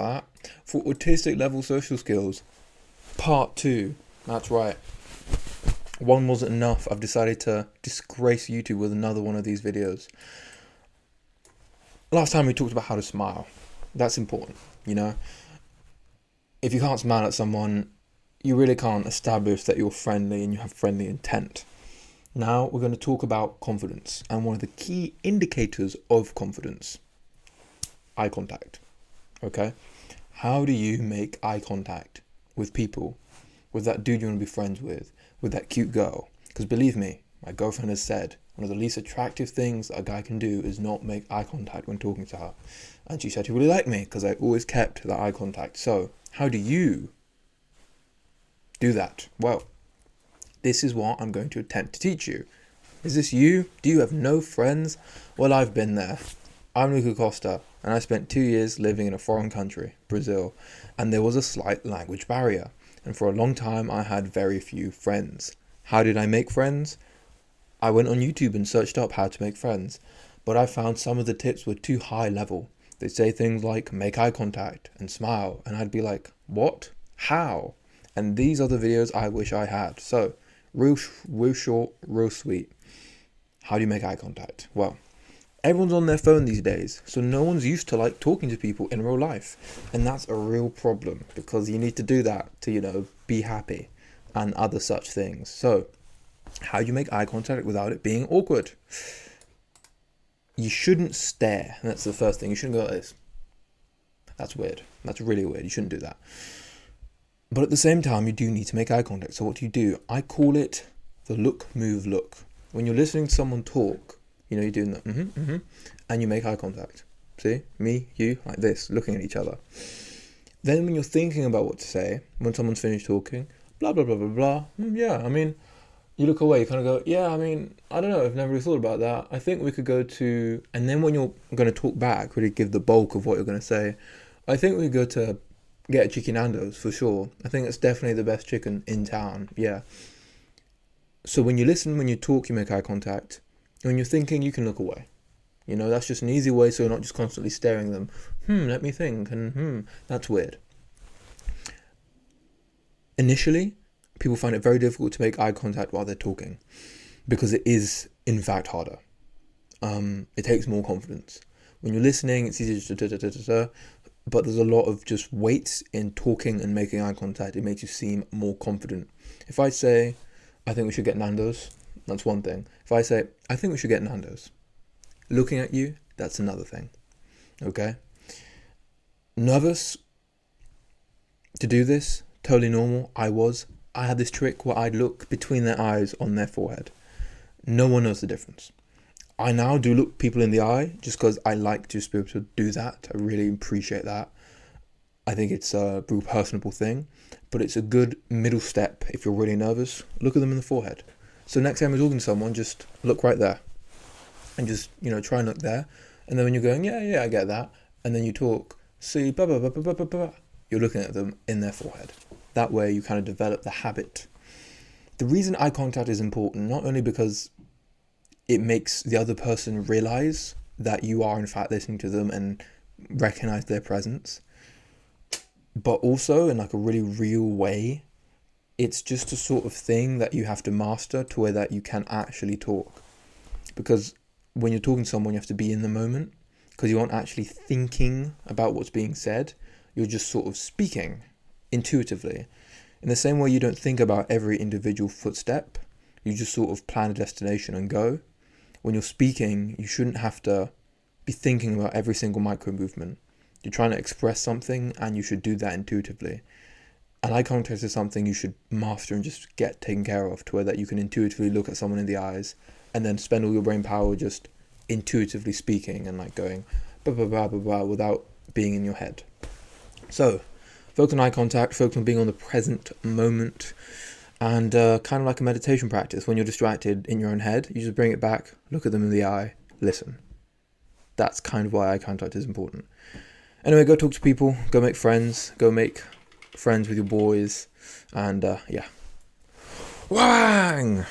that for autistic level social skills. Part 2. That's right. One wasn't enough. I've decided to disgrace YouTube with another one of these videos. Last time we talked about how to smile. That's important, you know? If you can't smile at someone, you really can't establish that you're friendly and you have friendly intent. Now we're going to talk about confidence and one of the key indicators of confidence. Eye contact. Okay? How do you make eye contact with people? With that dude you want to be friends with that cute girl? Because believe me, my girlfriend has said one of the least attractive things a guy can do is not make eye contact when talking to her. And she said she really liked me because I always kept that eye contact. So, how do you do that? Well, this is what I'm going to attempt to teach you. Is this you? Do you have no friends? Well, I've been there. I'm Luca Costa, and I spent 2 years living in a foreign country, Brazil, and there was a slight language barrier. And for a long time, I had very few friends. How did I make friends? I went on YouTube and searched up how to make friends, but I found some of the tips were too high level. They'd say things like make eye contact and smile, and I'd be like, what? How? And these are the videos I wish I had. So, real short, real sweet. How do you make eye contact? Well, everyone's on their phone these days, so no one's used to talking to people in real life, and that's a real problem because you need to do that to be happy and other such things. So how do you make eye contact without it being awkward? You shouldn't stare. That's the first thing. You shouldn't go like this. That's weird. That's really weird. You shouldn't do that. But at the same time, you do need to make eye contact. So what do you do? I call it the look, move, look. When you're listening to someone talk, you're doing that, and you make eye contact. See? Me, you, like this, looking at each other. Then when you're thinking about what to say, when someone's finished talking, blah, blah, blah, blah, blah, you look away, you kind of go, I don't know, I've never really thought about that. I think we could go to, and then when you're going to talk back, really give the bulk of what you're going to say, I think we could go to get a Chicken Nando's for sure. I think it's definitely the best chicken in town, yeah. So when you listen, when you talk, you make eye contact. When you're thinking, you can look away. That's just an easy way so you're not just constantly staring at them. Let me think, and that's weird. Initially, people find it very difficult to make eye contact while they're talking because it is, in fact, harder. It takes more confidence. When you're listening, it's easier to but there's a lot of just weight in talking and making eye contact. It makes you seem more confident. If I say, I think we should get Nando's, that's one thing. If I say, I think we should get Nando's, looking at you, that's another thing. Okay? Nervous to do this, totally normal. I had this trick where I'd look between their eyes on their forehead. No one knows the difference. I now do look people in the eye just because I like to be able to do that. I really appreciate that. I think it's a real personable thing, but it's a good middle step if you're really nervous. Look at them in the forehead. So next time you're talking to someone, just look right there and just, try and look there. And then when you're going, yeah, I get that. And then you talk, see, blah, blah, blah, blah, blah, blah, you're looking at them in their forehead. That way you kind of develop the habit. The reason eye contact is important, not only because it makes the other person realize that you are in fact listening to them and recognize their presence, but also in a really real way, it's just a sort of thing that you have to master to where that you can actually talk. Because when you're talking to someone, you have to be in the moment because you aren't actually thinking about what's being said. You're just sort of speaking intuitively. In the same way you don't think about every individual footstep, you just sort of plan a destination and go. When you're speaking, you shouldn't have to be thinking about every single micro movement. You're trying to express something and you should do that intuitively. And eye contact is something you should master and just get taken care of to where that you can intuitively look at someone in the eyes and then spend all your brain power just intuitively speaking and going blah, blah, blah, blah, blah, without being in your head. So, focus on eye contact, focus on being on the present moment, and kind of like a meditation practice. When you're distracted in your own head, you just bring it back, look at them in the eye, listen. That's kind of why eye contact is important. Anyway, go talk to people, go make friends with your boys, and yeah. Wang!